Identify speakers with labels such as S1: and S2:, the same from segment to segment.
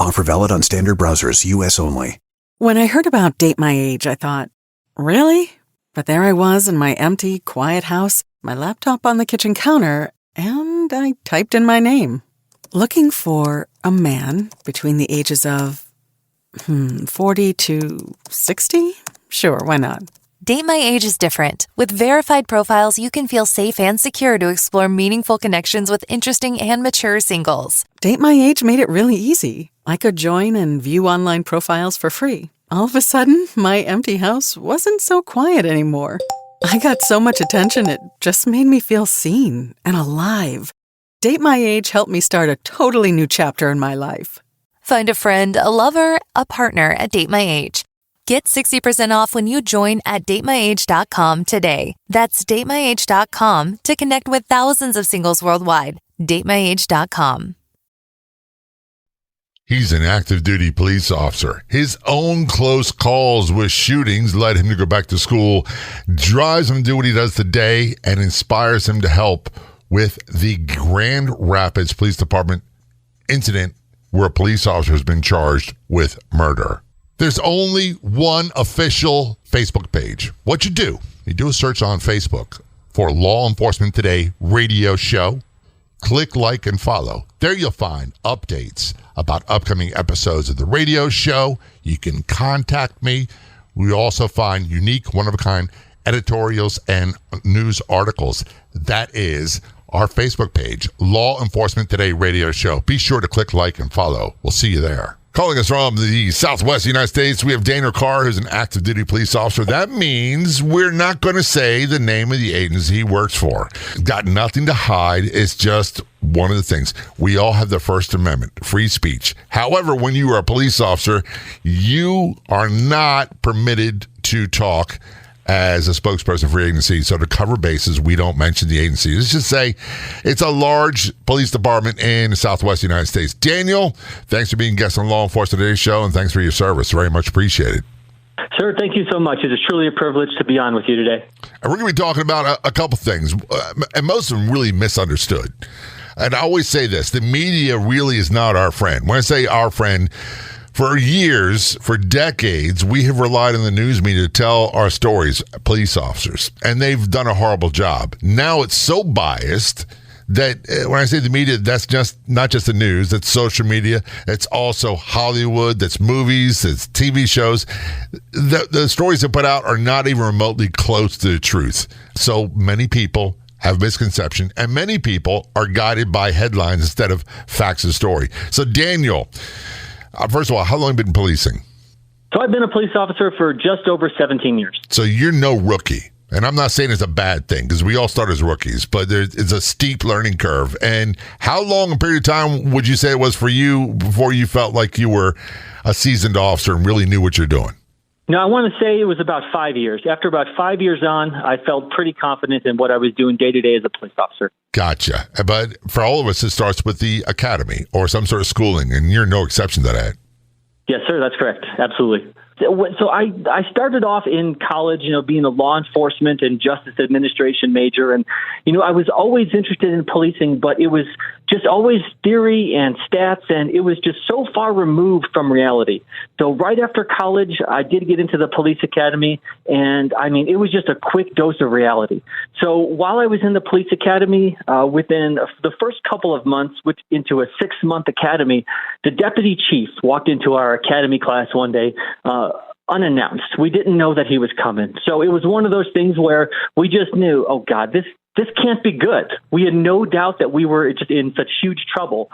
S1: Offer valid on standard browsers, U.S. only.
S2: When I heard about Date My Age, I thought, really? But there I was in my empty, quiet house, my laptop on the kitchen counter, and I typed in my name. Looking for a man between the ages of 40 to 60? Sure, why not?
S3: Date My Age is different. With verified profiles, you can feel safe and secure to explore meaningful connections with interesting and mature singles.
S2: Date My Age made it really easy. I could join and view online profiles for free. All of a sudden, my empty house wasn't so quiet anymore. I got so much attention, it just made me feel seen and alive. Date My Age helped me start a totally new chapter in my life.
S3: Find a friend, a lover, a partner at Date My Age. Get 60% off when you join at datemyage.com today. That's datemyage.com to connect with thousands of singles worldwide. datemyage.com.
S4: He's an active duty police officer. His own close calls with shootings led him to go back to school, drives him to do what he does today, and inspires him to help with the Grand Rapids Police Department incident where a police officer has been charged with murder. There's only one official Facebook page. What you do a search on Facebook for Law Enforcement Today radio show. Click like and follow. There you'll find updates about upcoming episodes of the radio show. You can contact me. We also find unique, one-of-a-kind editorials and news articles. That is our Facebook page, Law Enforcement Today radio show. Be sure to click like and follow. We'll see you there. Calling us from the Southwest United States, we have Daniel Carr, who's an active duty police officer. That means we're not going to say the name of the agency he works for. Got nothing to hide. It's just one of the things. We all have the First Amendment, free speech. However, when you are a police officer, you are not permitted to talk as a spokesperson for your agency. So to cover bases, we don't mention the agency. Let's just say it's a large police department in the Southwest United States. Daniel, thanks for being a guest on Law Enforcement Today's show, and thanks for your service. Very much appreciated.
S5: Sir, thank you so much. It is truly a privilege to be on with you today.
S4: And we're going to be talking about a couple things, and most of them really misunderstood. And I always say this, the media really is not our friend. When I say our friend, for years, for decades, we have relied on the news media to tell our stories, police officers, and they've done a horrible job. Now it's so biased that when I say the media, that's just not just the news, that's social media, it's also Hollywood, that's movies, it's TV shows. The stories they put out are not even remotely close to the truth. So many people have misconception, and many people are guided by headlines instead of facts of the story. So Daniel, first of all, how long have you been policing?
S5: So I've been a police officer for just over 17 years.
S4: So you're no rookie. And I'm not saying it's a bad thing because we all start as rookies, but it's a steep learning curve. And how long a period of time would you say it was for you before you felt like you were a seasoned officer and really knew what you're doing?
S5: No, I want to say it was about 5 years. After about 5 years on, I felt pretty confident in what I was doing day to day as a police officer. Gotcha.
S4: But for all of us, it starts with the academy or some sort of schooling, and you're no exception to that.
S5: Yes, sir. That's correct. Absolutely. So I started off in college, being a law enforcement and justice administration major. And, I was always interested in policing, but it was just always theory and stats, and it was just so far removed from reality. So right after college, I did get into the police academy, and it was just a quick dose of reality. So while I was in the police academy, within the first couple of months, into a 6-month academy, the deputy chief walked into our academy class one day, unannounced. We didn't know that he was coming. So it was one of those things where we just knew, oh God, this can't be good. We had no doubt that we were just in such huge trouble.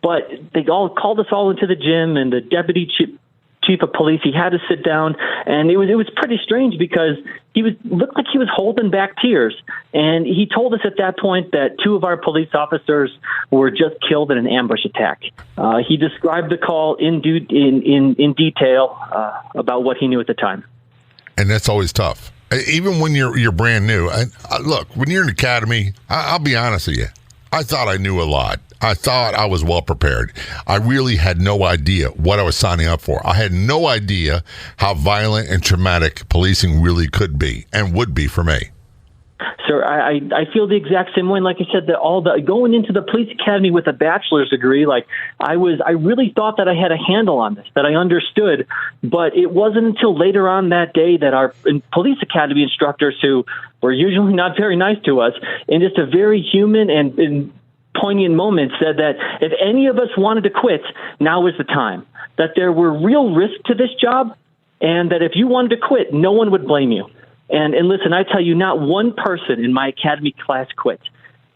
S5: But they all called us all into the gym, and the deputy chief of police, he had to sit down, and it was pretty strange because looked like he was holding back tears. And he told us at that point that 2 of our police officers were just killed in an ambush attack. He described the call in detail about what he knew at the time.
S4: And that's always tough, even when you're brand new. Look, when you're in the academy, I'll be honest with you, I thought I knew a lot. I thought I was well prepared. I really had no idea what I was signing up for. I had no idea how violent and traumatic policing really could be and would be for me.
S5: Sir, I feel the exact same way. And like I said, that going into the police academy with a bachelor's degree, like I really thought that I had a handle on this, that I understood. But it wasn't until later on that day that our police academy instructors, who were usually not very nice to us, in just a very human and poignant moment, said that if any of us wanted to quit, now is the time. That there were real risks to this job, and that if you wanted to quit, no one would blame you. And listen, I tell you, not one person in my academy class quit.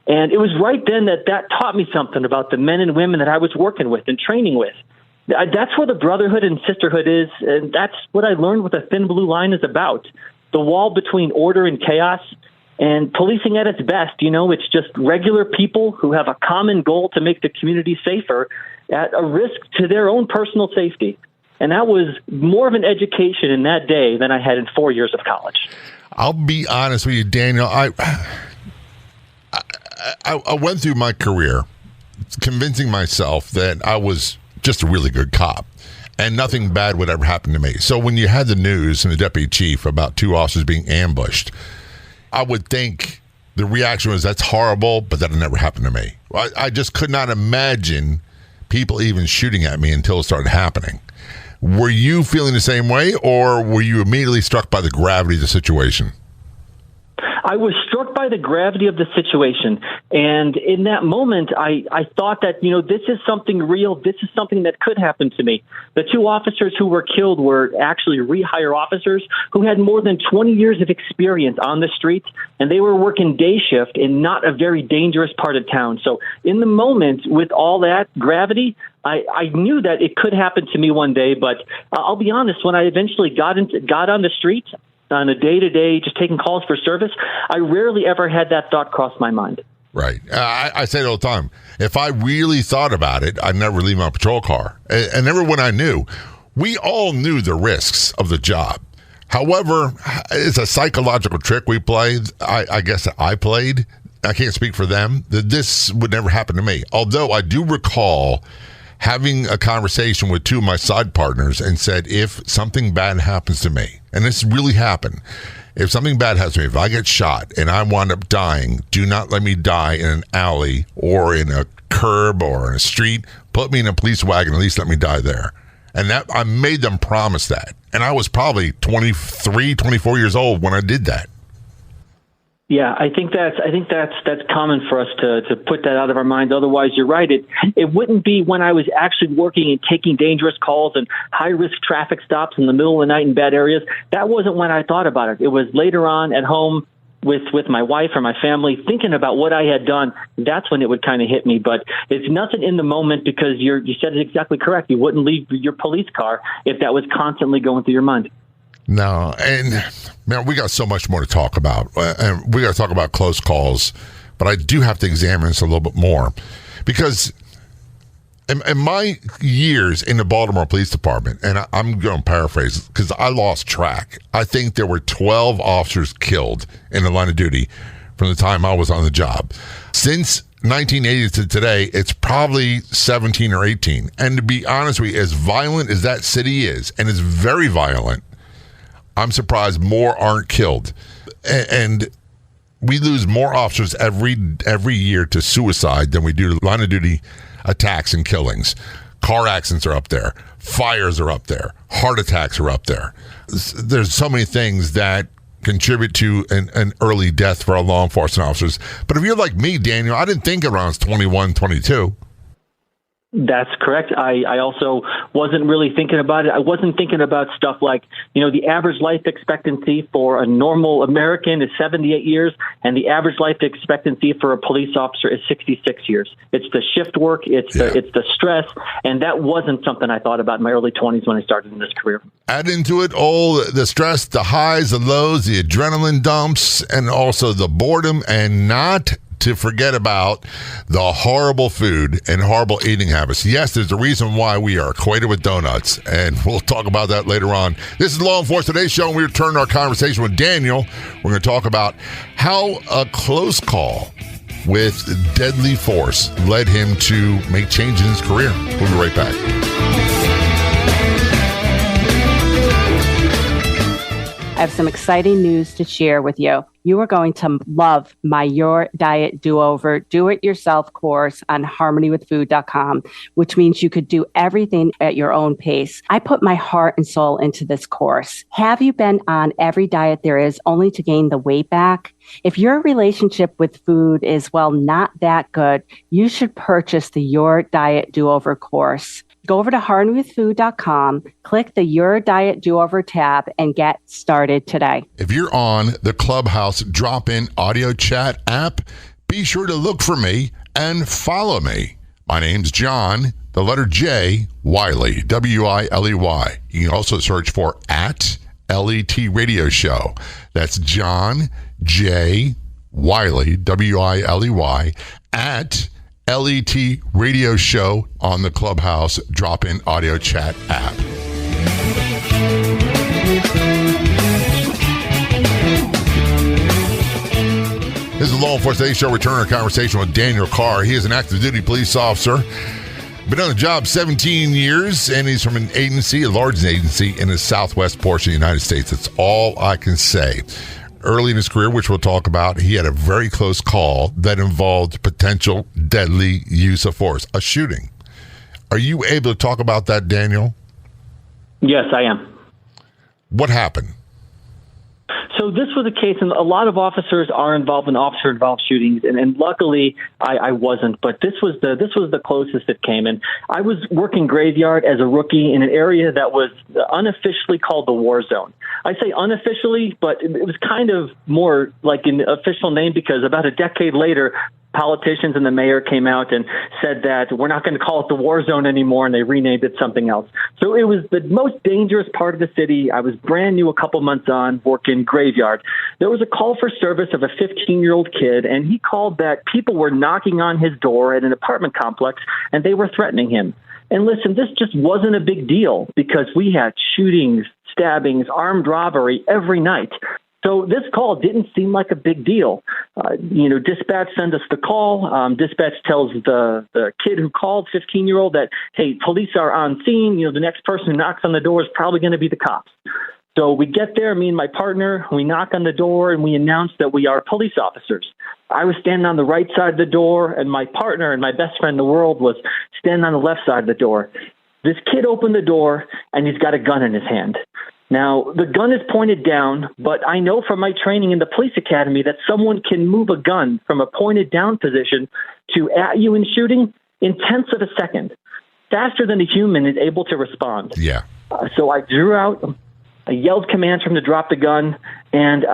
S5: And it was right then that taught me something about the men and women that I was working with and training with. That's where the brotherhood and sisterhood is, and that's what I learned what a thin blue line is about. The wall between order and chaos, and policing at its best, it's just regular people who have a common goal to make the community safer at a risk to their own personal safety. And that was more of an education in that day than I had in 4 years of college.
S4: I'll be honest with you, Daniel. I went through my career convincing myself that I was just a really good cop and nothing bad would ever happen to me. So when you had the news from the deputy chief about 2 officers being ambushed, I would think the reaction was, that's horrible, but that'll never happen to me. I just could not imagine people even shooting at me until it started happening. Were you feeling the same way, or were you immediately struck by the gravity of the situation?
S5: I was struck by the gravity of the situation. And in that moment, I thought that, this is something real. This is something that could happen to me. The 2 officers who were killed were actually rehire officers who had more than 20 years of experience on the streets, and they were working day shift in not a very dangerous part of town. So in the moment, with all that gravity, I knew that it could happen to me one day. But I'll be honest, when I eventually got on the street, on a day-to-day, just taking calls for service, I rarely ever had that thought cross my mind.
S4: Right. I say it all the time. If I really thought about it, I'd never leave my patrol car. And everyone I knew, we all knew the risks of the job. However, it's a psychological trick we play. I guess I played. I can't speak for them. That this would never happen to me. Although I do recall having a conversation with 2 of my side partners and said, if something bad happens to me, and this really happened, if something bad happens to me, if I get shot and I wind up dying, do not let me die in an alley or in a curb or in a street. Put me in a police wagon, at least let me die there. And that I made them promise that. And I was probably 23, 24 years old when I did that.
S5: Yeah, I think that's common for us to put that out of our minds. Otherwise, you're right. It wouldn't be when I was actually working and taking dangerous calls and high-risk traffic stops in the middle of the night in bad areas. That wasn't when I thought about it. It was later on at home with my wife or my family thinking about what I had done. That's when it would kind of hit me. But it's nothing in the moment, because you said it exactly correct. You wouldn't leave your police car if that was constantly going through your mind.
S4: No, and man, we got so much more to talk about, and we got to talk about close calls, but I do have to examine this a little bit more, because in my years in the Baltimore Police Department, and I'm going to paraphrase because I lost track, I think there were 12 officers killed in the line of duty from the time I was on the job. Since 1980 to today, it's probably 17 or 18. And to be honest with you, as violent as that city is, and it's very violent, I'm surprised more aren't killed. And we lose more officers every year to suicide than we do to line of duty attacks and killings. Car accidents are up there. Fires are up there. Heart attacks are up there. There's so many things that contribute to an early death for our law enforcement officers. But if you're like me, Daniel, I didn't think around 21, 22.
S5: That's correct. I also wasn't really thinking about it. I wasn't thinking about stuff like, the average life expectancy for a normal American is 78 years, and the average life expectancy for a police officer is 66 years. It's the shift work, it's the stress, and that wasn't something I thought about in my early 20s when I started in this career.
S4: Add into it all the stress, the highs, the lows, the adrenaline dumps, and also the boredom, and not to forget about the horrible food and horrible eating habits. Yes, there's a reason why we are equated with donuts, and we'll talk about that later on. This is Law Enforcement Today Show, and we return our conversation with Daniel. We're going to talk about how a close call with deadly force led him to make changes in his career. We'll be right back.
S6: have some exciting news to share with you. You are going to love my Your Diet Do-Over Do-It-Yourself course on harmonywithfood.com, which means you could do everything at your own pace. I put my heart and soul into this course. Have you been on every diet there is only to gain the weight back? If your relationship with food is, well, not that good, you should purchase the Your Diet Do-Over course. Go over to harmonywithfood.com, click the Your Diet Do-Over tab, and get started today.
S4: If you're on the Clubhouse drop-in audio chat app, be sure to look for me and follow me. My name's John, the letter J, Wiley, W-I-L-E-Y. You can also search for @LET Radio Show. That's John J. Wiley, W-I-L-E-Y, @LET Radio Show on the Clubhouse drop-in audio chat app. This is Law Enforcement Today Show. Return our conversation with Daniel Carr. He is an active duty police officer. Been on the job 17 years, and he's from an agency, a large agency in the southwest portion of the United States. That's all I can say. Early in his career, which we'll talk about, he had a very close call that involved potential deadly use of force, a shooting. Are you able to talk about that, Daniel?
S5: Yes, I am.
S4: What happened?
S5: So this was a case, and a lot of officers are involved in officer-involved shootings, and luckily I wasn't. But this was the closest it came. And I was working graveyard as a rookie in an area that was unofficially called the war zone. I say unofficially, but it was kind of more like an official name because about a decade later, politicians and the mayor came out and said that we're not going to call it the war zone anymore, and they renamed it something else. So it was the most dangerous part of the city. I was brand new a couple months on, working graveyard. There was a call for service of a 15-year-old kid, and he called that people were knocking on his door at an apartment complex, and they were threatening him. And listen, this just wasn't a big deal because we had shootings, stabbings, armed robbery every night. So this call didn't seem like a big deal. Dispatch sends us the call. Dispatch tells the kid who called, 15-year-old, that, hey, police are on scene. The next person who knocks on the door is probably going to be the cops. So we get there, me and my partner, we knock on the door, and we announce that we are police officers. I was standing on the right side of the door, and my partner and my best friend in the world was standing on the left side of the door. This kid opened the door, and he's got a gun in his hand. Now, the gun is pointed down, but I know from my training in the police academy that someone can move a gun from a pointed down position to at you in shooting in tenths of a second, faster than a human is able to respond.
S4: Yeah.
S5: So I drew out, I yelled commands for him to drop the gun, and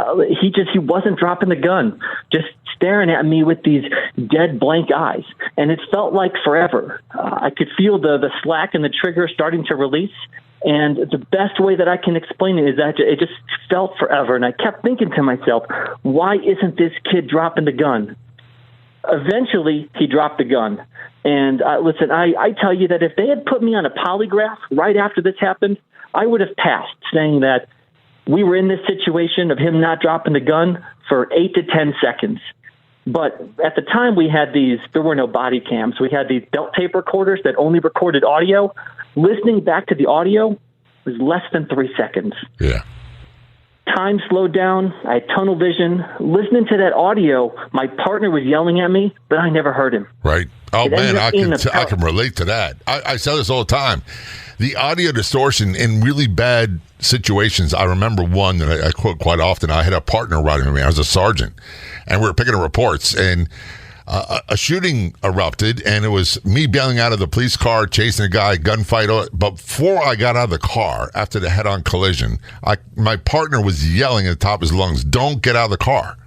S5: he wasn't dropping the gun, just staring at me with these dead blank eyes. And it felt like forever. I could feel the slack and the trigger starting to release. And the best way that I can explain it is that it just felt forever. And I kept thinking to myself, why isn't this kid dropping the gun? Eventually, he dropped the gun. And listen, I tell you that if they had put me on a polygraph right after this happened, I would have passed, saying that we were in this situation of him not dropping the gun for 8 to 10 seconds. But at the time there were no body cams. We had these belt tape recorders that only recorded audio. Listening back to the audio was less than 3 seconds.
S4: Yeah.
S5: Time slowed down. I had tunnel vision. Listening to that audio, my partner was yelling at me, but I never heard him.
S4: Right. Oh, man, I can relate to that. I say this all the time. The audio distortion in really bad situations. I remember one that I quote quite often. I had a partner riding with me. I was a sergeant, and we were picking up reports, and a shooting erupted, and it was me bailing out of the police car, chasing a guy, gunfight. But before I got out of the car, after the head-on collision, my partner was yelling at the top of his lungs, "Don't get out of the car!"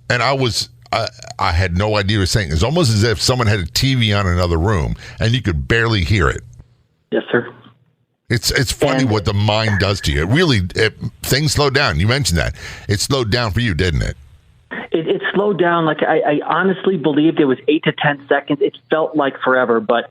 S4: And I had no idea what he was saying. It was almost as if someone had a TV on in another room, and you could barely hear it.
S5: Yes, sir.
S4: It's funny what the mind does to you. It really, things slow down. You mentioned that. It slowed down for you, didn't it?
S5: It slowed down. Like I honestly believed it was 8 to 10 seconds. It felt like forever, but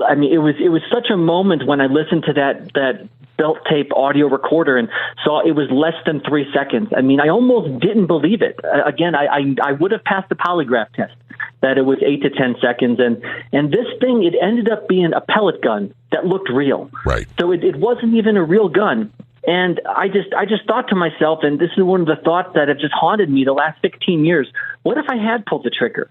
S5: I mean, it was such a moment when I listened to that belt tape audio recorder and saw it was less than 3 seconds. I mean, I almost didn't believe it. Again, I would have passed the polygraph test that it was 8 to 10 seconds. And this thing, it ended up being a pellet gun that looked real.
S4: Right.
S5: So it wasn't even a real gun. And I just thought to myself, and this is one of the thoughts that have just haunted me the last 15 years. What if I had pulled the trigger?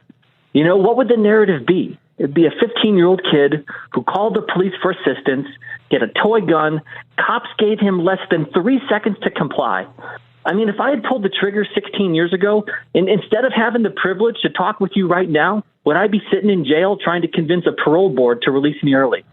S5: What would the narrative be? It'd be a 15-year-old kid who called the police for assistance, get a toy gun. Cops gave him less than 3 seconds to comply. I mean, if I had pulled the trigger 16 years ago, and instead of having the privilege to talk with you right now, would I be sitting in jail trying to convince a parole board to release me early?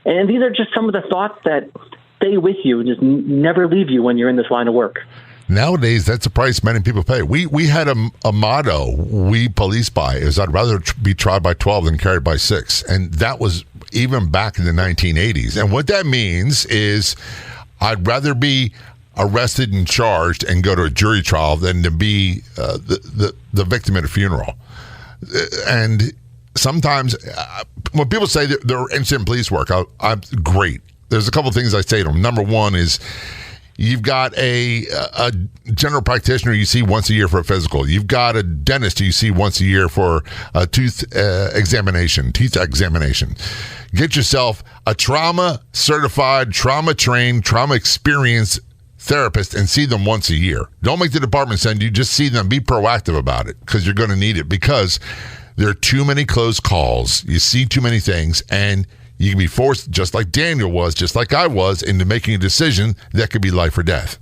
S5: And these are just some of the thoughts that stay with you and just never leave you when you're in this line of work.
S4: Nowadays, that's the price many people pay. We had a motto we police by is I'd rather be tried by 12 than carried by 6. And that was even back in the 1980s. And what that means is I'd rather be arrested and charged and go to a jury trial than to be the victim at a funeral. And sometimes when people say that they're interested in police work, I'm great. There's a couple of things I say to them. Number one is you've got a general practitioner you see once a year for a physical. You've got a dentist you see once a year for a teeth examination. Get yourself a trauma-certified, trauma-trained, trauma-experienced therapist and see them once a year. Don't make the department send you. Just see them. Be proactive about it because you're going to need it because there are too many close calls. You see too many things, and you can be forced, just like Daniel was, just like I was, into making a decision that could be life or death.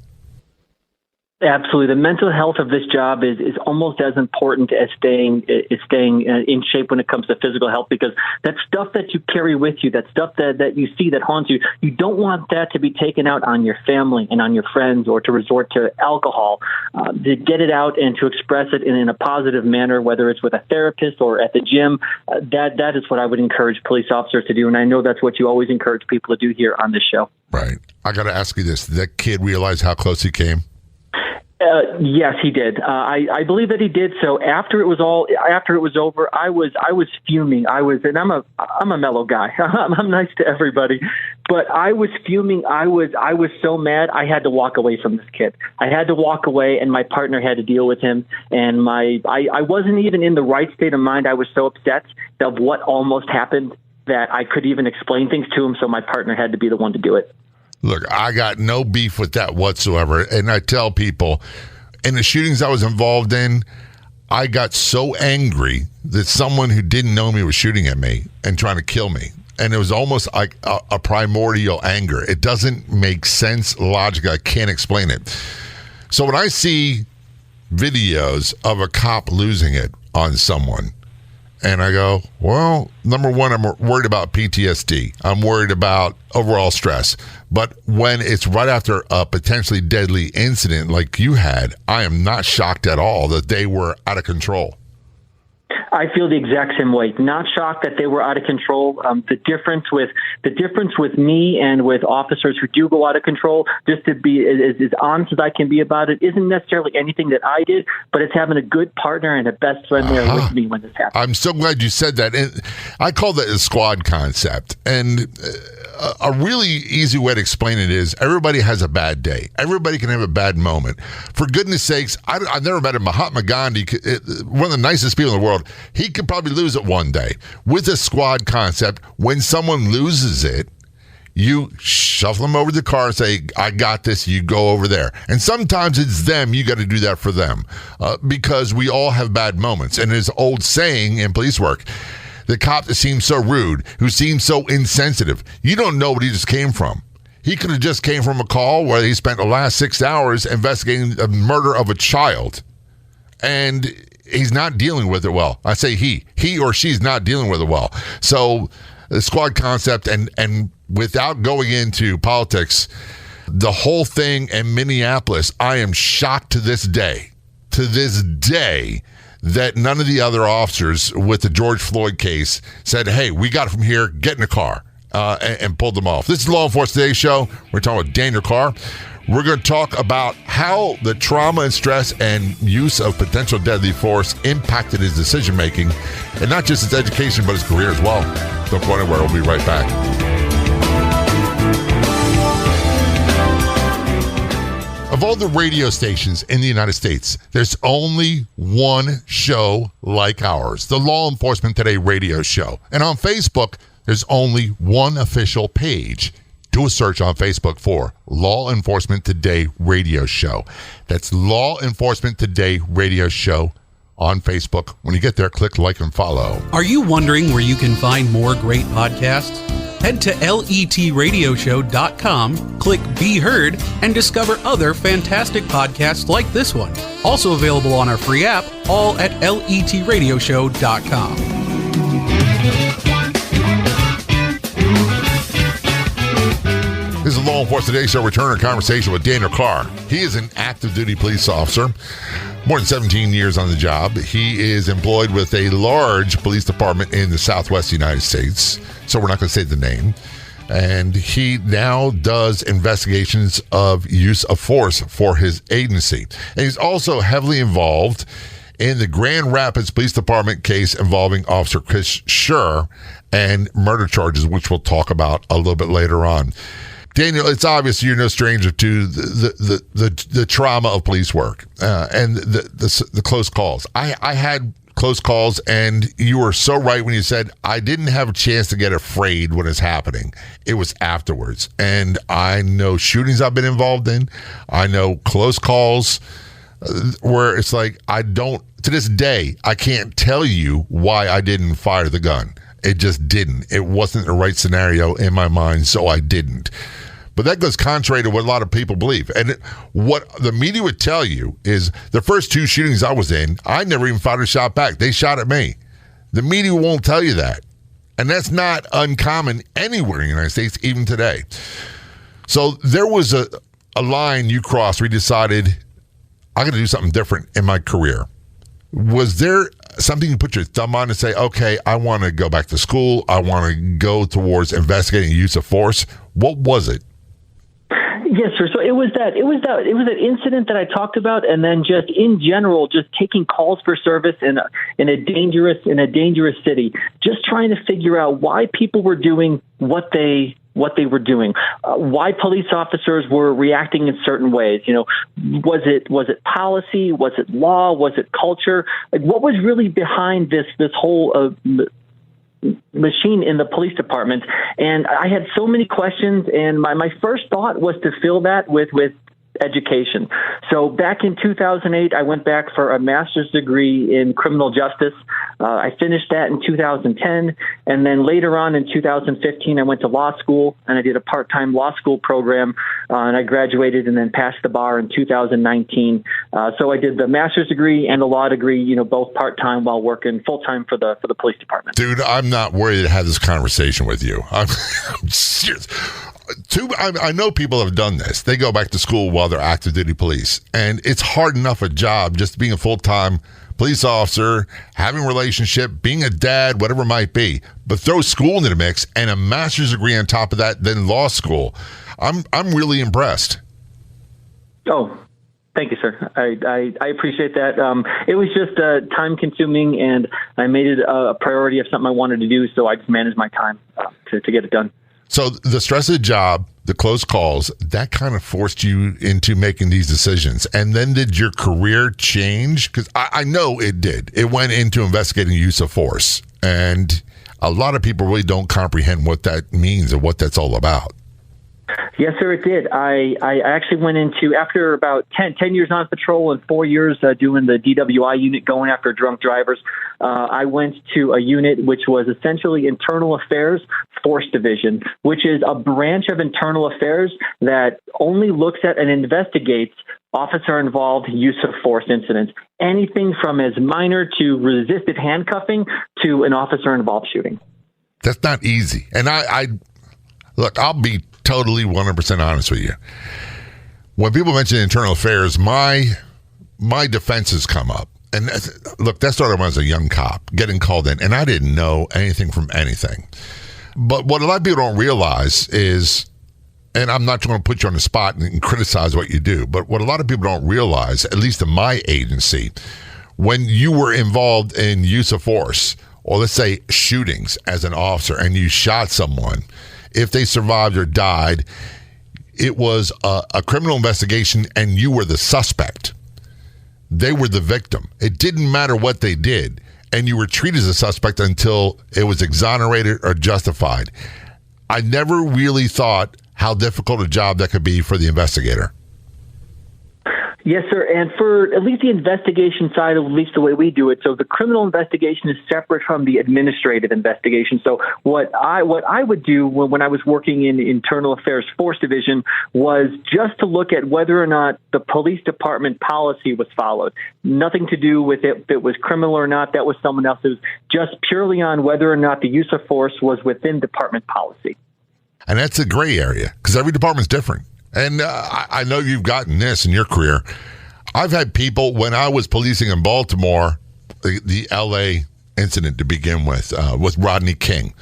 S5: Absolutely. The mental health of this job is almost as important as staying in shape when it comes to physical health, because that stuff that you carry with you, that stuff that you see that haunts you, you don't want that to be taken out on your family and on your friends or to resort to alcohol. To get it out and to express it in a positive manner, whether it's with a therapist or at the gym, that is what I would encourage police officers to do. And I know that's what you always encourage people to do here on this show. Right.
S4: I got to ask you this. Did that kid realize how close he came?
S5: Yes, he did. I believe that he did. So after it was over, I was fuming. And I'm a mellow guy. I'm nice to everybody, but I was fuming. I was so mad. I had to walk away from this kid. I had to walk away, and my partner had to deal with him. And I wasn't even in the right state of mind. I was so upset of what almost happened that I could even explain things to him. So my partner had to be the one to do it.
S4: Look, I got no beef with that whatsoever. And I tell people, in the shootings I was involved in, I got so angry that someone who didn't know me was shooting at me and trying to kill me. And it was almost like a primordial anger. It doesn't make sense logically. I can't explain it. So when I see videos of a cop losing it on someone, and I go, well, number one, I'm worried about PTSD. I'm worried about overall stress. But when it's right after a potentially deadly incident like you had, I am not shocked at all that they were out of control.
S5: I feel the exact same way. Not shocked that they were out of control. The difference with me and with officers who do go out of control, just to be as honest as I can be about it, isn't necessarily anything that I did, but it's having a good partner and a best friend there with me when this happens.
S4: I'm so glad you said that. And I call that a squad concept. And a really easy way to explain it is everybody has a bad day. Everybody can have a bad moment. For goodness sakes, I've never met a Mahatma Gandhi, one of the nicest people in the world. He could probably lose it one day. With a squad concept, when someone loses it, you shuffle them over to the car and say, I got this, you go over there. And sometimes it's them, you got to do that for them because we all have bad moments. And there's an old saying in police work, the cop that seems so rude, who seems so insensitive, you don't know what he just came from. He could have just came from a call where he spent the last 6 hours investigating the murder of a child. And he's not dealing with it well. I say he or she's not dealing with it well. So the squad concept, and without going into politics, the whole thing in Minneapolis, I am shocked to this day, that none of the other officers with the George Floyd case said, hey, we got it from here, get in the car, and pulled them off. This is the Law Enforcement Today show. We're talking with Daniel Carr. We're going to talk about how the trauma and stress and use of potential deadly force impacted his decision-making, and not just his education, but his career as well. Don't go anywhere. We'll be right back. Of all the radio stations in the United States, there's only one show like ours, the Law Enforcement Today radio show. And on Facebook, there's only one official page. do a search on Facebook for Law Enforcement Today Radio Show. That's Law Enforcement Today Radio Show on Facebook. When you get there, click like and follow.
S7: Are you wondering where you can find more great podcasts? Head to letradioshow.com, click Be Heard, and discover other fantastic podcasts like this one. Also available on our free app, all at letradioshow.com.
S4: This is Law Enforcement Today Show. Return our conversation with Daniel Carr. He is an active duty police officer, more than 17 years on the job. He is employed with a large police department in the Southwest United States, so we're not going to say the name. And he now does investigations of use of force for his agency. And he's also heavily involved in the Grand Rapids Police Department case involving Officer Chris Schurr and murder charges, which we'll talk about a little bit later on. Daniel, it's obvious you're no stranger to the trauma of police work and the close calls. I had close calls, and you were so right when you said I didn't have a chance to get afraid when it's happening. It was afterwards. And I know shootings I've been involved in. I know close calls where it's like to this day, I can't tell you why I didn't fire the gun. It just didn't. It wasn't the right scenario in my mind, so I didn't. But that goes contrary to what a lot of people believe. And what the media would tell you is the first two shootings I was in, I never even fired a shot back. They shot at me. The media won't tell you that. And that's not uncommon anywhere in the United States, even today. So there was a line you crossed where you decided, I got to do something different in my career. Was there something you put your thumb on and say, okay, I want to go back to school. I want to go towards investigating use of force? What was it?
S5: Yes, sir. So it was that incident that I talked about, and then just in general, just taking calls for service in a dangerous city, just trying to figure out why people were doing what they were doing, why police officers were reacting in certain ways. You know, was it policy? Was it law? Was it culture? Like, what was really behind this whole machine in the police department? And I had so many questions, and my first thought was to fill that with education. So back in 2008, I went back for a master's degree in criminal justice. I finished that in 2010. And then later on in 2015, I went to law school, and I did a part-time law school program, and I graduated and then passed the bar in 2019. So I did the master's degree and the law degree, both part-time while working full-time for the police department.
S4: Dude, I'm not worried to have this conversation with you. I'm serious. I know people have done this. They go back to school while they're active duty police, and it's hard enough a job just being a full-time police officer, having a relationship, being a dad, whatever it might be. But throw school into the mix and a master's degree on top of that, then law school. I'm really impressed.
S5: Oh, thank you, sir. I appreciate that. It was just time consuming, and I made it a priority of something I wanted to do, so I just managed my time to get it done.
S4: So the stress of the job, the close calls, that kind of forced you into making these decisions. And then did your career change? Because I know it did. It went into investigating use of force. And a lot of people really don't comprehend what that means and what that's all about.
S5: Yes, sir, it did. I actually went into, after about 10 years on patrol and 4 years doing the DWI unit, going after drunk drivers, I went to a unit which was essentially Internal Affairs Force Division, which is a branch of Internal Affairs that only looks at and investigates officer-involved use of force incidents, anything from as minor to resisted handcuffing to an officer-involved shooting.
S4: That's not easy. And look, I'll be totally 100% honest with you. When people mention internal affairs, my defenses come up. And look, that started when I was a young cop, getting called in, and I didn't know anything from anything. But what a lot of people don't realize is, and I'm not trying to put you on the spot and criticize what you do, but what a lot of people don't realize, at least in my agency, when you were involved in use of force, or let's say shootings as an officer, and you shot someone, if they survived or died, it was a criminal investigation and you were the suspect. They were the victim. It didn't matter what they did, and you were treated as a suspect until it was exonerated or justified. I never really thought how difficult a job that could be for the investigator.
S5: Yes, sir. And for at least the investigation side, at least the way we do it, so the criminal investigation is separate from the administrative investigation. So what I would do when I was working in Internal Affairs Force Division was just to look at whether or not the police department policy was followed. Nothing to do with if it was criminal or not. That was someone else. It was just purely on whether or not the use of force was within department policy.
S4: And that's a gray area because every department's different. And I know you've gotten this in your career. I've had people, when I was policing in Baltimore, the L.A. incident to begin with Rodney King,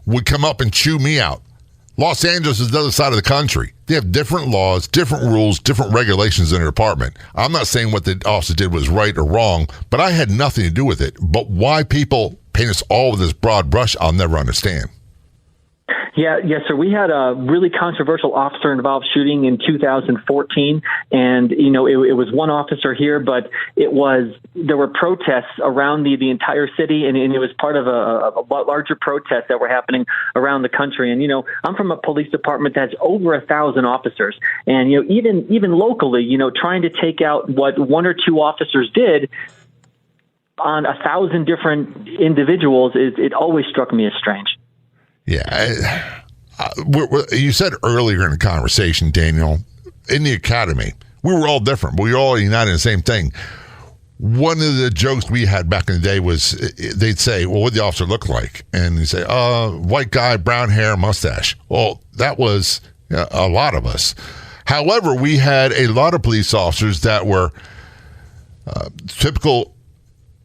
S4: would come up and chew me out. Los Angeles is the other side of the country. They have different laws, different rules, different regulations in their department. I'm not saying what the officer did was right or wrong, but I had nothing to do with it. But why people paint us all with this broad brush, I'll never understand.
S5: Yeah, yes, sir. We had a really controversial officer-involved shooting in 2014, and it was one officer here, but there were protests around the entire city, and it was part of a larger protest that were happening around the country. And I'm from a police department that's over 1,000 officers, and even locally, trying to take out what one or two officers did on 1,000 different individuals it always struck me as strange.
S4: Yeah. You said earlier in the conversation, Daniel, in the academy, we were all different, but we were all united in the same thing. One of the jokes we had back in the day was they'd say, well, what did the officer look like? And they'd say, white guy, brown hair, mustache. Well, that was a lot of us. However, we had a lot of police officers that were typical,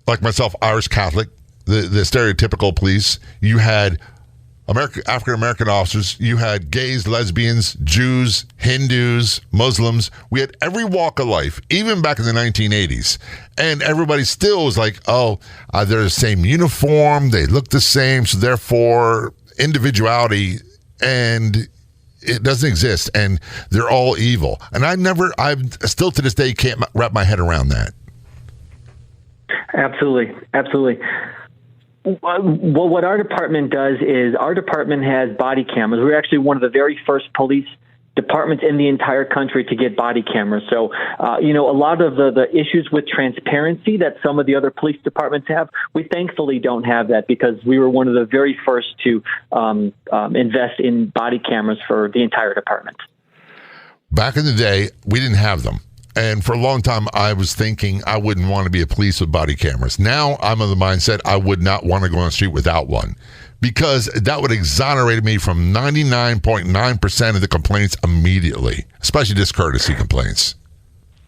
S4: like myself, Irish Catholic, the stereotypical police. You had African-American officers, you had gays, lesbians, Jews, Hindus, Muslims. We had every walk of life, even back in the 1980s. And everybody still was like, they're the same uniform, they look the same, so therefore individuality, and it doesn't exist, and they're all evil. And I still to this day can't wrap my head around that.
S5: Absolutely. Well, what our department does is our department has body cameras. We're actually one of the very first police departments in the entire country to get body cameras. So, a lot of the issues with transparency that some of the other police departments have, we thankfully don't have that because we were one of the very first to invest in body cameras for the entire department.
S4: Back in the day, we didn't have them. And for a long time, I was thinking I wouldn't want to be a police with body cameras. Now I'm of the mindset I would not want to go on the street without one because that would exonerate me from 99.9% of the complaints immediately, especially discourtesy complaints.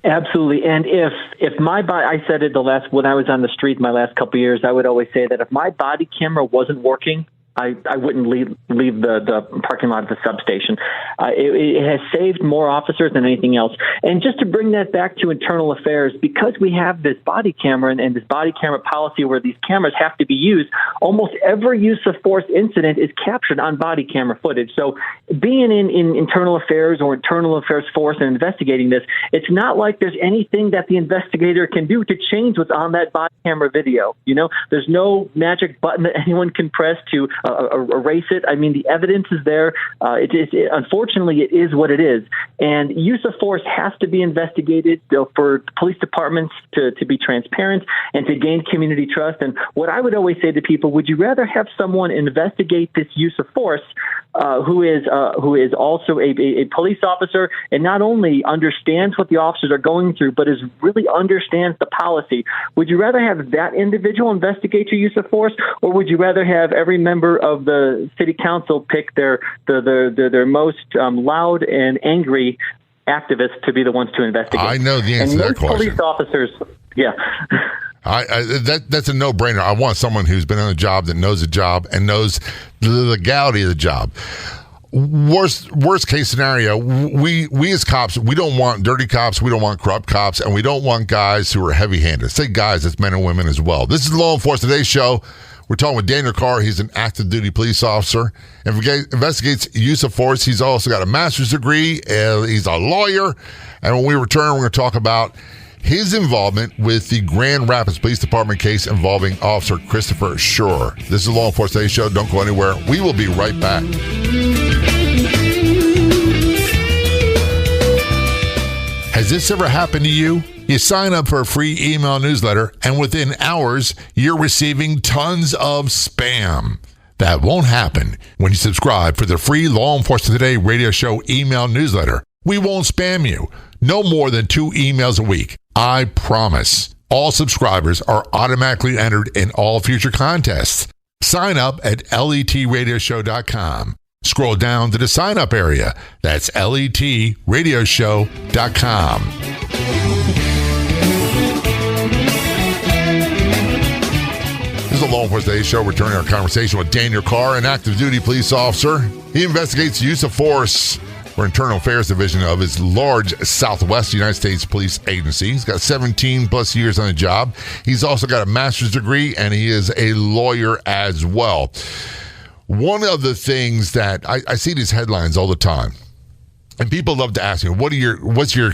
S5: Absolutely. And if my I said it when I was on the street my last couple of years, I would always say that if my body camera wasn't working, I wouldn't leave the parking lot of the substation. It has saved more officers than anything else. And just to bring that back to internal affairs, because we have this body camera and this body camera policy where these cameras have to be used, almost every use of force incident is captured on body camera footage. So being in internal affairs or internal affairs force and investigating this, it's not like there's anything that the investigator can do to change what's on that body camera video. There's no magic button that anyone can press to erase it. I mean, the evidence is there. Unfortunately, it is what it is. And use of force has to be investigated for police departments to be transparent and to gain community trust. And what I would always say to people, would you rather have someone investigate this use of force who is also a police officer and not only understands what the officers are going through, but really understands the policy? Would you rather have that individual investigate your use of force, or would you rather have every member of the city council pick their most loud and angry activists to be the ones to investigate?
S4: I know the answer to that question.
S5: Police officers, yeah.
S4: That's a no-brainer. I want someone who's been on the job, that knows the job, and knows the legality of the job. Worst case scenario, we as cops, we don't want dirty cops, we don't want corrupt cops, and we don't want guys who are heavy-handed. Say guys, that's men and women as well. This is the Law Enforcement Today show. We're talking with Daniel Carr. He's an active duty police officer and investigates use of force. He's also got a master's degree. He's a lawyer. And when we return, we're going to talk about his involvement with the Grand Rapids Police Department case involving Officer Christopher Schurr. This is the Law Enforcement Today show. Don't go anywhere. We will be right back. Has this ever happened to you? You sign up for a free email newsletter, and within hours, you're receiving tons of spam. That won't happen when you subscribe for the free Law Enforcement Today radio show email newsletter. We won't spam you. No more than 2 emails a week. I promise. All subscribers are automatically entered in all future contests. Sign up at letradioshow.com. Scroll down to the sign up area. That's letradioshow.com. This is the Law Enforcement Today Show, returning our conversation with Daniel Carr, an active duty police officer. He investigates the use of force for Internal Affairs Division of his large Southwest United States Police Agency. He's got 17 plus years on the job. He's also got a master's degree, and he is a lawyer as well. One of the things that I see these headlines all the time, and people love to ask me, what's your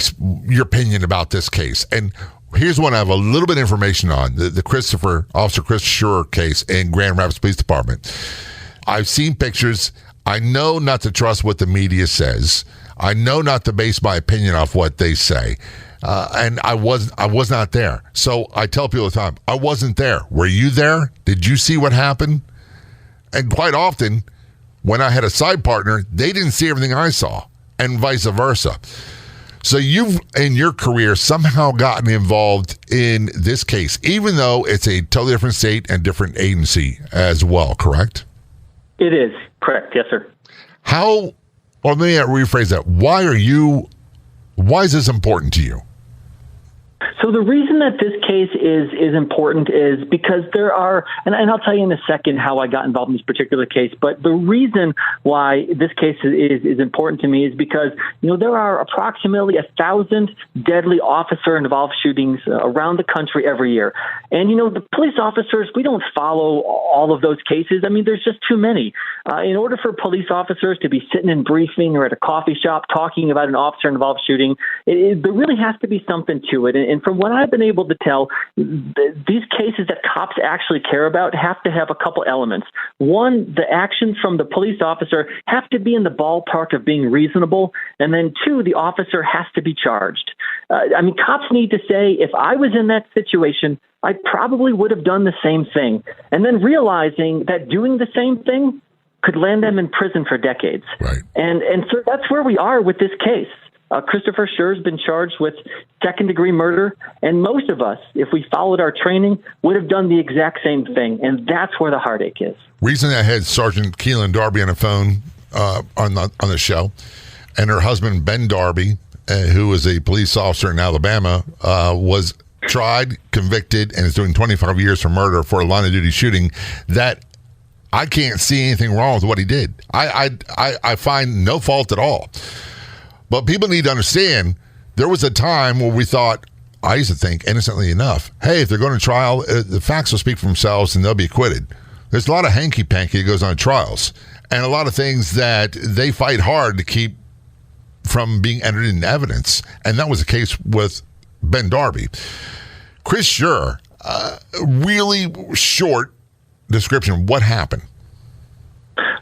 S4: opinion about this case? And here's one I have a little bit of information on, the Officer Christopher Schurr case in Grand Rapids Police Department. I've seen pictures. I know not to trust what the media says. I know not to base my opinion off what they say. And I was not there. So I tell people all the time, I wasn't there. Were you there? Did you see what happened? And quite often, when I had a side partner, they didn't see everything I saw, and vice versa. So you've, in your career, somehow gotten involved in this case, even though it's a totally different state and different agency as well, correct?
S5: It is. Correct. Yes, sir.
S4: Or let me rephrase that. Why is this important to you?
S5: So the reason that this case is important is because there are, and I'll tell you in a second how I got involved in this particular case, but the reason why this case is important to me is because, there are approximately 1,000 deadly officer-involved shootings around the country every year. And, the police officers, we don't follow all of those cases. I mean, there's just too many. In order for police officers to be sitting in briefing or at a coffee shop talking about an officer-involved shooting, there really has to be something to it. And from what I've been able to tell, these cases that cops actually care about have to have a couple elements. One, the actions from the police officer have to be in the ballpark of being reasonable. And then 2, the officer has to be charged. Cops need to say, if I was in that situation, I probably would have done the same thing. And then realizing that doing the same thing could land them in prison for decades.
S4: Right.
S5: And so that's where we are with this case. Christopher Schurr has been charged with second-degree murder, and most of us, if we followed our training, would have done the exact same thing, and that's where the heartache is.
S4: Recently, I had Sergeant Keelan Darby on the phone on the show, and her husband, Ben Darby, who is a police officer in Alabama, was tried, convicted, and is doing 25 years for murder for a line-of-duty shooting that I can't see anything wrong with what he did. I find no fault at all. But people need to understand, there was a time where we thought, I used to think innocently enough, hey, if they're going to trial, the facts will speak for themselves and they'll be acquitted. There's a lot of hanky-panky that goes on in trials, and a lot of things that they fight hard to keep from being entered into evidence. And that was the case with Ben Darby. Chris Schurr, really short description. What happened?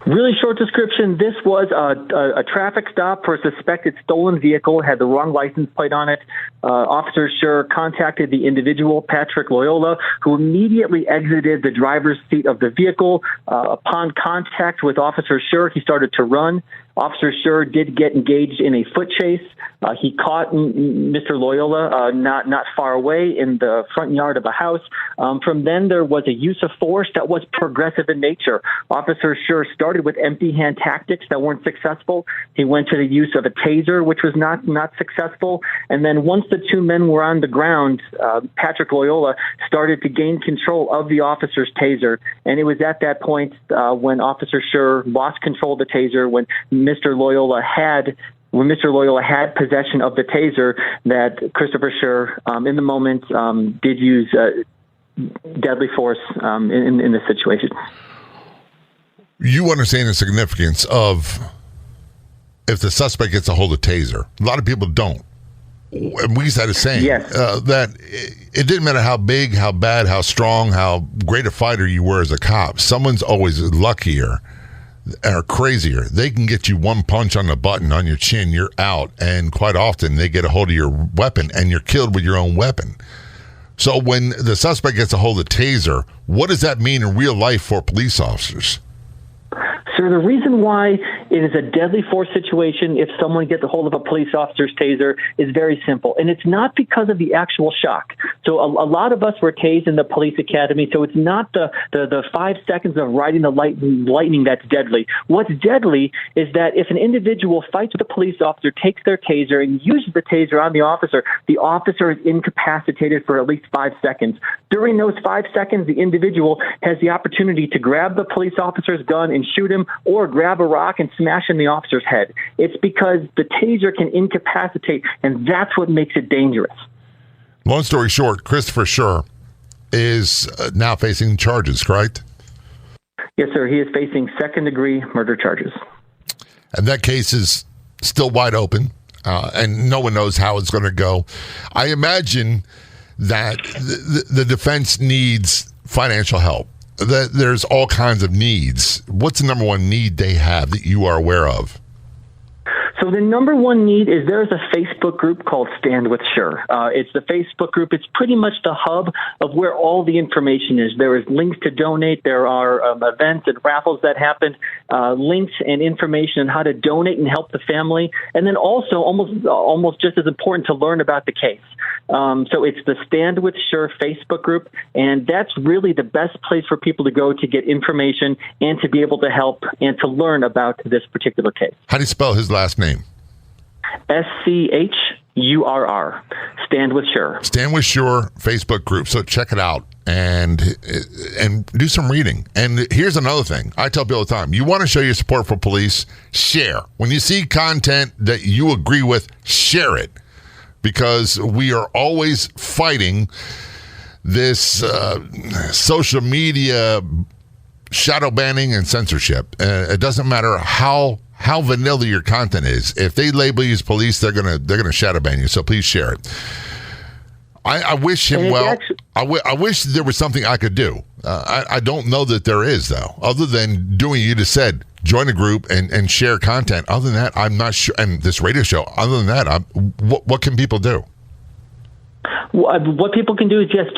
S5: Really short description. This was a traffic stop for a suspected stolen vehicle. It had the wrong license plate on it. Officer Schurr contacted the individual, Patrick Loyola, who immediately exited the driver's seat of the vehicle. Upon contact with Officer Schurr, he started to run. Officer Schurr did get engaged in a foot chase. He caught Mr. Loyola not far away in the front yard of a house. From then, there was a use of force that was progressive in nature. Officer Schurr started with empty hand tactics that weren't successful. He went to the use of a taser, which was not successful. And then once the two men were on the ground, Patrick Loyola started to gain control of the officer's taser. And it was at that point when Officer Schurr lost control of the taser, when Mr. Loyola had possession of the taser, that Christopher Schurr, in the moment, did use deadly force in this situation.
S4: You understand the significance of if the suspect gets a hold of taser. A lot of people don't. And we used to have a saying that it didn't matter how big, how bad, how strong, how great a fighter you were as a cop. Someone's always luckier are crazier. They can get you one punch on the button on your chin, you're out. And quite often they get a hold of your weapon and you're killed with your own weapon. So when the suspect gets a hold of the taser, what does that mean in real life for police officers?
S5: So the reason why it is a deadly force situation if someone gets a hold of a police officer's taser is very simple. And it's not because of the actual shock. So a lot of us were tased in the police academy, so it's not the 5 seconds of riding the lightning that's deadly. What's deadly is that if an individual fights with a police officer, takes their taser, and uses the taser on the officer is incapacitated for at least 5 seconds. During those 5 seconds, the individual has the opportunity to grab the police officer's gun and shoot him, or grab a rock and smash in the officer's head. It's because the taser can incapacitate, and that's what makes it dangerous.
S4: Long story short, Christopher Schurr is now facing charges, correct?
S5: Yes, sir. He is facing second-degree murder charges.
S4: And that case is still wide open, and no one knows how it's going to go. I imagine that the defense needs financial help. That there's all kinds of needs. What's the number one need they have that you are aware of?
S5: So the number one need is there's a Facebook group called Stand with Schurr. It's the Facebook group. It's pretty much the hub of where all the information is. There is links to donate. There are events and raffles that happen, links and information on how to donate and help the family. And then also almost just as important to learn about the case. So it's the Stand with Schurr Facebook group, and that's really the best place for people to go to get information and to be able to help and to learn about this particular case.
S4: How do you spell his last name?
S5: SCHURR. Stand with Schurr.
S4: Stand with Schurr Facebook group. So check it out and do some reading. And here's another thing. I tell people all the time, you want to show your support for police, share. When you see content that you agree with, share it. Because we are always fighting this social media shadow banning and censorship. It doesn't matter how vanilla your content is. If they label you as police, they're gonna shadow ban you. So please share it. I wish him well. I wish there was something I could do. I don't know that there is, though, other than doing you just said. Join a group and share content. Other than that, I'm not sure. And this radio show, other than that, what can people do?
S5: What people can do is just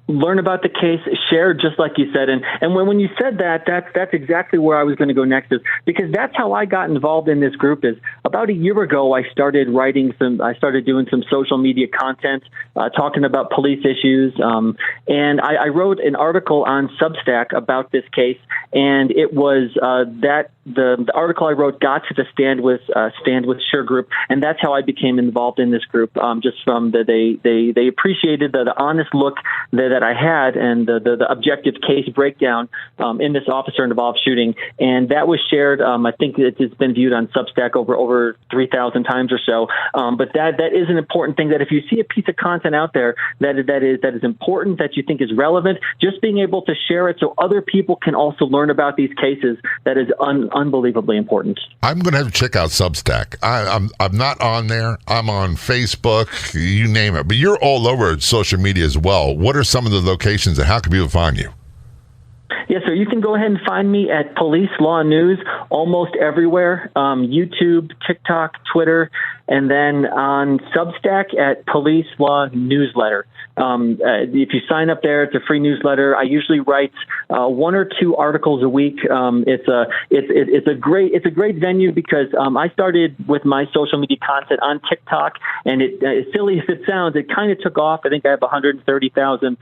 S5: learn about the case, share just like you said. And when you said that, that's exactly where I was going to go next, is because that's how I got involved in this group. Is about a year ago, I started doing some social media content, talking about police issues. And I wrote an article on Substack about this case. And it was that the article I wrote got to the Stand with Schurr group. And that's how I became involved in this group. Just from they appreciated the honest look that I had and the objective case breakdown in this officer-involved shooting. And that was shared. I think it's been viewed on Substack over 3,000 times or so. But that is an important thing, that if you see a piece of content out there that is important, that you think is relevant, just being able to share it so other people can also learn about these cases, that is unbelievably important. I'm
S4: going to have to check out Substack. I'm not on there. I'm on Facebook, you name it. But you're all over social media as well. What are some of the locations and how can people find you?
S5: Yes, sir. You can go ahead and find me at Police Law News almost everywhere, YouTube, TikTok, Twitter, and then on Substack at Police Law Newsletter. If you sign up there, it's a free newsletter. I usually write 1 or 2 articles a week. It's a great venue because I started with my social media content on TikTok, and as silly as it sounds, it kind of took off. I think I have 130,000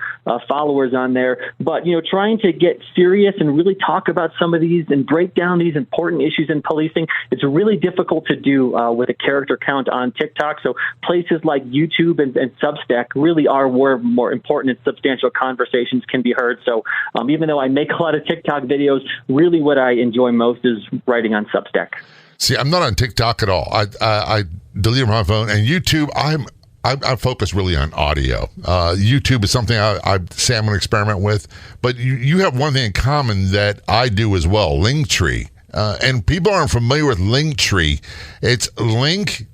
S5: followers on there. But trying to get serious and really talk about some of these and break down these important issues in policing, it's really difficult to do with a character count on TikTok. So places like YouTube and Substack really are where more important and substantial conversations can be heard. So even though I make a lot of TikTok videos, really what I enjoy most is writing on Substack.
S4: See, I'm not on TikTok at all. I delete my phone, and YouTube, I focus really on audio. YouTube is something I say I'm going to experiment with, but you have one thing in common that I do as well, Linktree. And people aren't familiar with Linktree. It's linktr.ee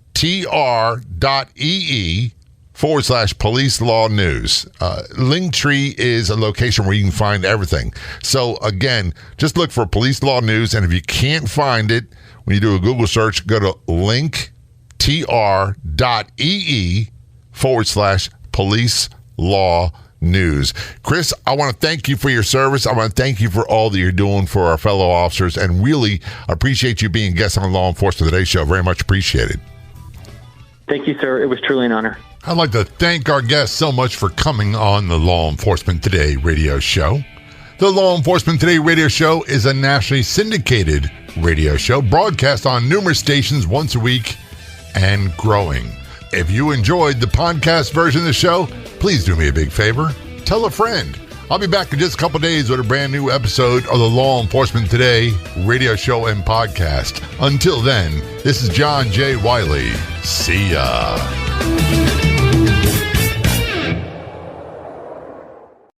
S4: Linktree.com/police law news. Linktree is a location where you can find everything. So again, just look for police law news, and if you can't find it, when you do a Google search, go to linktr.ee/police law news. Chris, I want to thank you for your service. I want to thank you for all that you're doing for our fellow officers, and really appreciate you being a guest on Law Enforcement Today show. Very much appreciated.
S5: Thank you, sir. It was truly an honor.
S4: I'd like to thank our guests so much for coming on the Law Enforcement Today radio show. The Law Enforcement Today radio show is a nationally syndicated radio show broadcast on numerous stations once a week and growing. If you enjoyed the podcast version of the show, please do me a big favor. Tell a friend. I'll be back in just a couple days with a brand new episode of the Law Enforcement Today radio show and podcast. Until then, this is John J. Wiley. See ya.